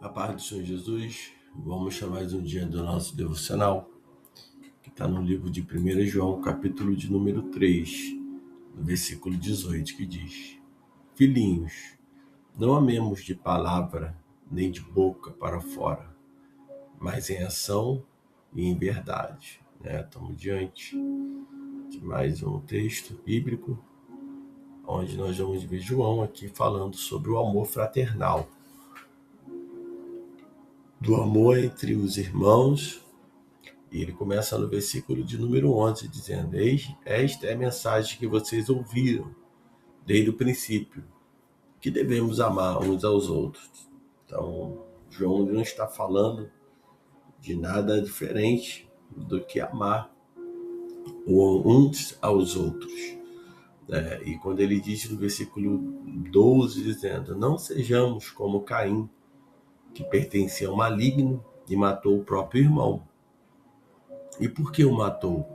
A paz do Senhor Jesus, vamos a mais um dia do nosso devocional, que está no livro de 1 João, capítulo de número 3, no versículo 18, que diz: Filhinhos, não amemos de palavra, nem de boca para fora, mas em ação e em verdade. Estamos diante de mais um texto bíblico, onde nós vamos ver João aqui falando sobre o amor fraternal, do amor entre os irmãos. E ele começa no versículo de número 11, dizendo: Esta é a mensagem que vocês ouviram desde o princípio, que devemos amar uns aos outros. Então, João não está falando de nada diferente do que amar uns aos outros. E quando ele diz no versículo 12, dizendo: Não sejamos como Caim, que pertencia ao maligno e matou o próprio irmão. E por que o matou?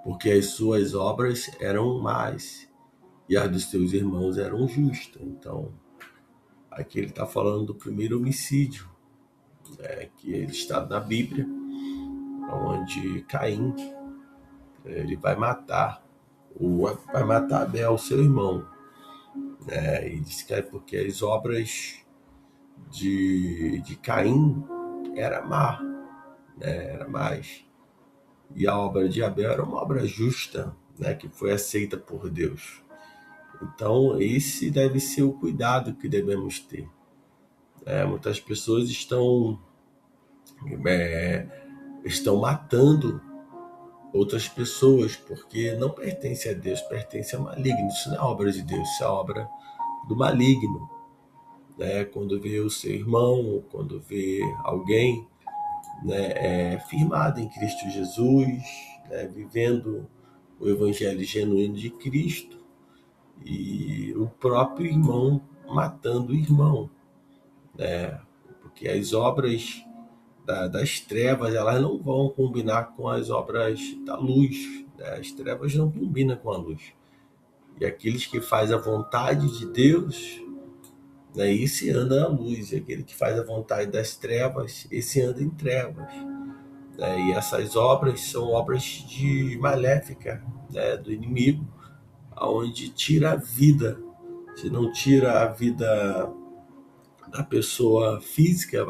Porque as suas obras eram más e as dos seus irmãos eram justas. Então, aqui ele está falando do primeiro homicídio, que ele está na Bíblia, onde Caim ele vai matar Abel, seu irmão. E diz que é porque as obras de Caim era má, era mais. E a obra de Abel era uma obra justa, que foi aceita por Deus. Então, esse deve ser o cuidado que devemos ter. Muitas pessoas estão matando outras pessoas porque não pertence a Deus, pertence ao maligno. Isso não é obra de Deus, isso é obra do maligno. Quando vê o seu irmão, quando vê alguém firmado em Cristo Jesus, vivendo o evangelho genuíno de Cristo, e o próprio irmão matando o irmão, porque as obras das trevas, elas não vão combinar com as obras da luz, as trevas não combinam com a luz, e aqueles que fazem a vontade de Deus, esse anda na luz, e aquele que faz a vontade das trevas, esse anda em trevas, e essas obras são obras de maléfica, do inimigo, onde tira a vida. Se não tira a vida da pessoa física,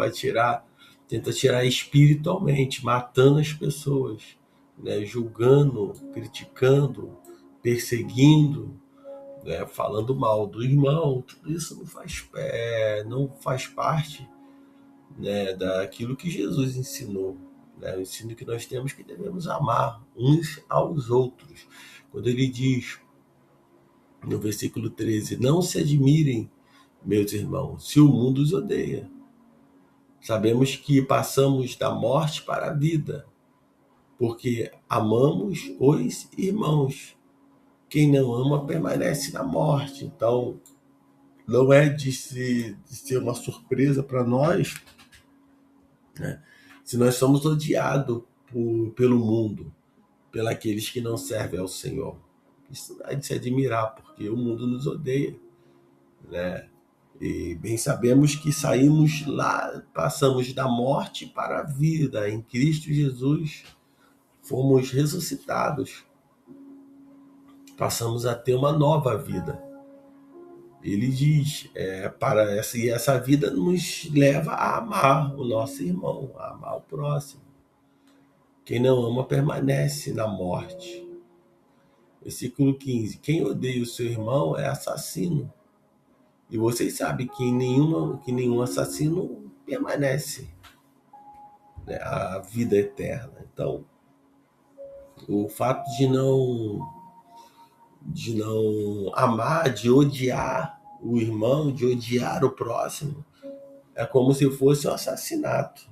tenta tirar espiritualmente, matando as pessoas, julgando, criticando, perseguindo, falando mal do irmão. Tudo isso não faz parte, daquilo que Jesus ensinou. O ensino que nós temos, que devemos amar uns aos outros. Quando ele diz no versículo 13: Não se admirem, meus irmãos, se o mundo os odeia. Sabemos que passamos da morte para a vida, porque amamos os irmãos. Quem não ama permanece na morte. Então, não é de ser uma surpresa para nós, se nós somos odiados pelo mundo, pelos aqueles que não servem ao Senhor. Isso não é de se admirar, porque o mundo nos odeia, E bem sabemos que saímos lá, passamos da morte para a vida. Em Cristo Jesus, fomos ressuscitados. Passamos a ter uma nova vida. Ele diz, e essa vida nos leva a amar o nosso irmão, a amar o próximo. Quem não ama permanece na morte. Versículo 15. Quem odeia o seu irmão é assassino. E vocês sabem que nenhum assassino permanece, a vida eterna. Então, o fato de não amar, de odiar o irmão, de odiar o próximo, é como se fosse um assassinato,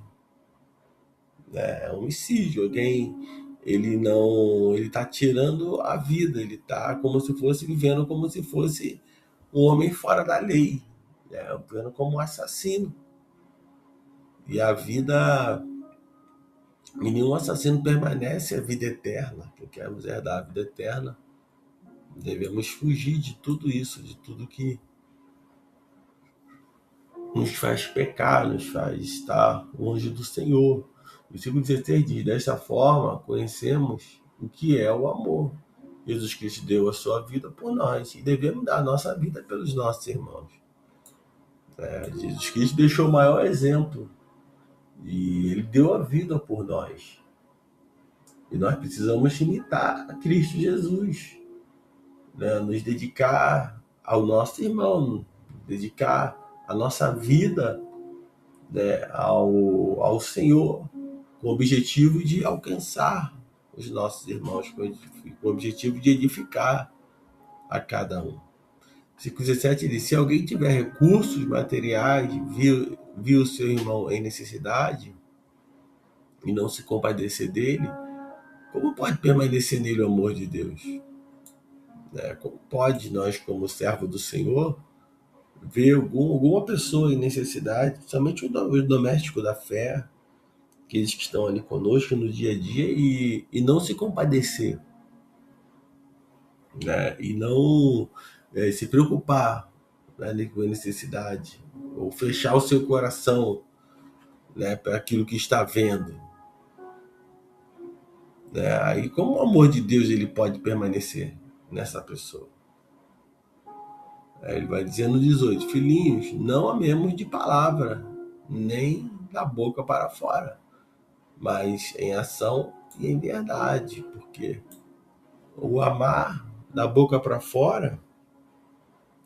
é um homicídio. Ele está tirando a vida, ele está como se fosse vivendo como se fosse um homem fora da lei, vivendo como um assassino. E a vida, nenhum assassino permanece a vida eterna. Quem queremos herdar a vida eterna, devemos fugir de tudo isso, de tudo que nos faz pecar, nos faz estar longe do Senhor. O versículo 16 diz: dessa forma, conhecemos o que é o amor. Jesus Cristo deu a sua vida por nós e devemos dar a nossa vida pelos nossos irmãos. Jesus Cristo deixou o maior exemplo e ele deu a vida por nós. E nós precisamos imitar a Cristo Jesus, né? Nos dedicar ao nosso irmão, dedicar a nossa vida, né, ao Senhor, com o objetivo de alcançar os nossos irmãos, com o objetivo de edificar a cada um. Versículo 17 diz: se alguém tiver recursos materiais, viu seu irmão em necessidade e não se compadecer dele, como pode permanecer nele o amor de Deus? Como pode nós, como servo do Senhor, ver alguma pessoa em necessidade, somente o doméstico da fé, aqueles que estão ali conosco no dia a dia, e não se compadecer, né? E não se preocupar, né, com a necessidade, ou fechar o seu coração, né, para aquilo que está vendo, né? Aí como o amor de Deus ele pode permanecer nessa pessoa? Ele vai dizer no 18: filhinhos, não amemos de palavra, nem da boca para fora, mas em ação e em verdade. Porque o amar da boca para fora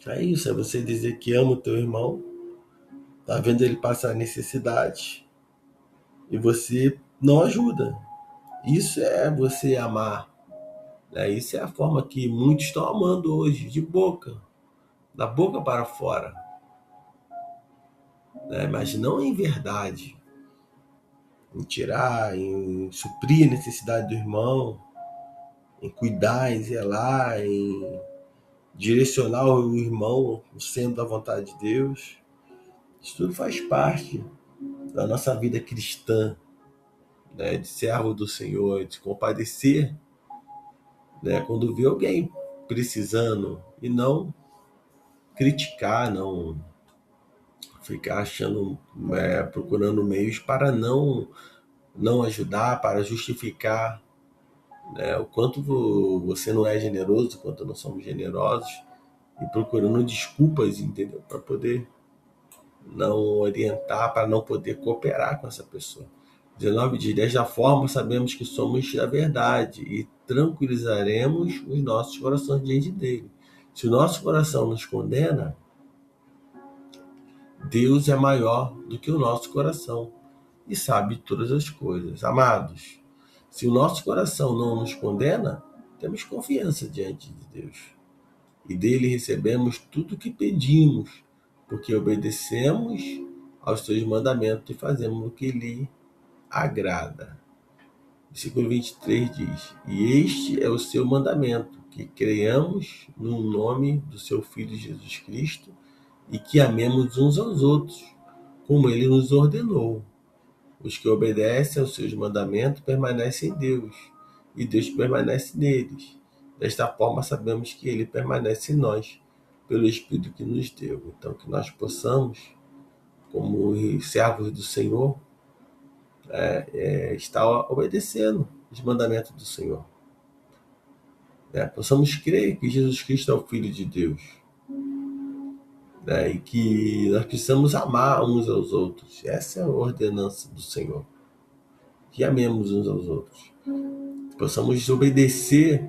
é isso, é você dizer que ama o teu irmão, tá vendo ele passar necessidade e você não ajuda. Isso é você amar, né? Isso é a forma que muitos estão amando hoje, de boca, da boca para fora, né? Mas não em verdade, em tirar, em suprir a necessidade do irmão, em cuidar, em zelar, em direcionar o irmão no centro da vontade de Deus. Isso tudo faz parte da nossa vida cristã, né? De servo do Senhor, de compadecer, né? Quando vê alguém precisando, e não criticar, não ficar achando, procurando meios para não ajudar, para justificar, né, o quanto você não é generoso, o quanto não somos generosos, e procurando desculpas, entendeu? Para poder não orientar, para não poder cooperar com essa pessoa. 19 diz: desta forma sabemos que somos da verdade e tranquilizaremos os nossos corações diante dele. Se o nosso coração nos condena, Deus é maior do que o nosso coração e sabe todas as coisas. Amados, se o nosso coração não nos condena, temos confiança diante de Deus. E dele recebemos tudo o que pedimos, porque obedecemos aos seus mandamentos e fazemos o que lhe agrada. Versículo 23 diz: e este é o seu mandamento, que creiamos no nome do seu Filho Jesus Cristo e que amemos uns aos outros, como ele nos ordenou. Os que obedecem aos seus mandamentos permanecem em Deus, e Deus permanece neles. Desta forma sabemos que ele permanece em nós, pelo Espírito que nos deu. Então, que nós possamos, como servos do Senhor, estar obedecendo os mandamentos do Senhor. Possamos crer que Jesus Cristo é o Filho de Deus, e que nós precisamos amar uns aos outros. Essa é a ordenança do Senhor. Que amemos uns aos outros. Possamos obedecer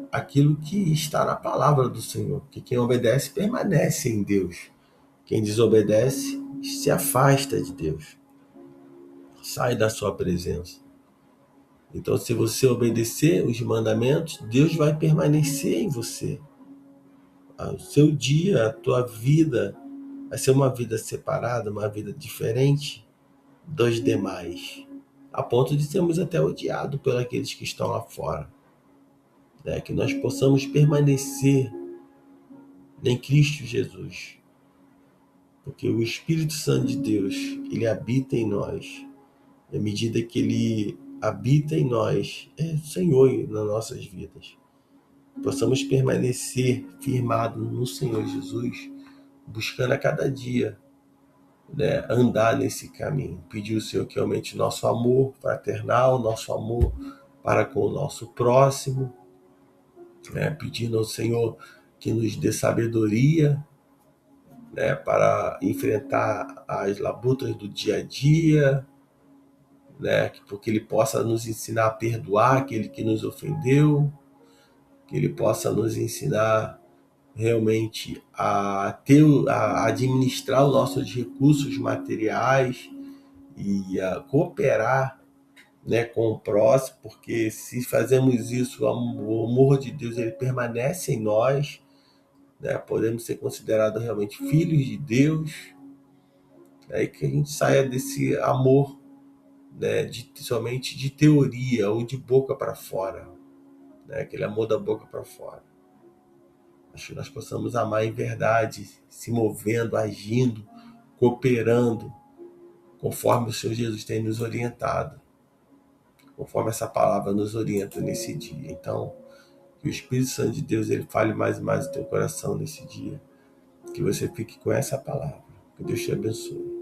aquilo que está na palavra do Senhor. Que quem obedece permanece em Deus. Quem desobedece se afasta de Deus. Sai da sua presença. Então, se você obedecer os mandamentos, Deus vai permanecer em você. O seu dia, a tua vida, vai ser uma vida separada, uma vida diferente dos demais, a ponto de sermos até odiados por aqueles que estão lá fora. Que nós possamos permanecer em Cristo Jesus, porque o Espírito Santo de Deus, ele habita em nós. À medida que ele habita em nós, é Senhor nas nossas vidas. Possamos permanecer firmados no Senhor Jesus, buscando a cada dia né, andar nesse caminho. Pedir ao Senhor que aumente nosso amor fraternal, nosso amor para com o nosso próximo, né, pedindo ao Senhor que nos dê sabedoria, né, para enfrentar as labutas do dia a dia, né, porque Ele possa nos ensinar a perdoar aquele que nos ofendeu, que Ele possa nos ensinar realmente a administrar os nossos recursos materiais e a cooperar, né, com o próximo, porque se fazemos isso, o amor de Deus ele permanece em nós, né, podemos ser considerados realmente filhos de Deus, aí que a gente saia desse amor, né, somente de teoria ou de boca para fora, né, aquele amor da boca para fora. Acho que nós possamos amar em verdade, se movendo, agindo, cooperando, conforme o Senhor Jesus tem nos orientado, conforme essa palavra nos orienta nesse dia. Então, que o Espírito Santo de Deus ele fale mais e mais no teu coração nesse dia, que você fique com essa palavra. Que Deus te abençoe.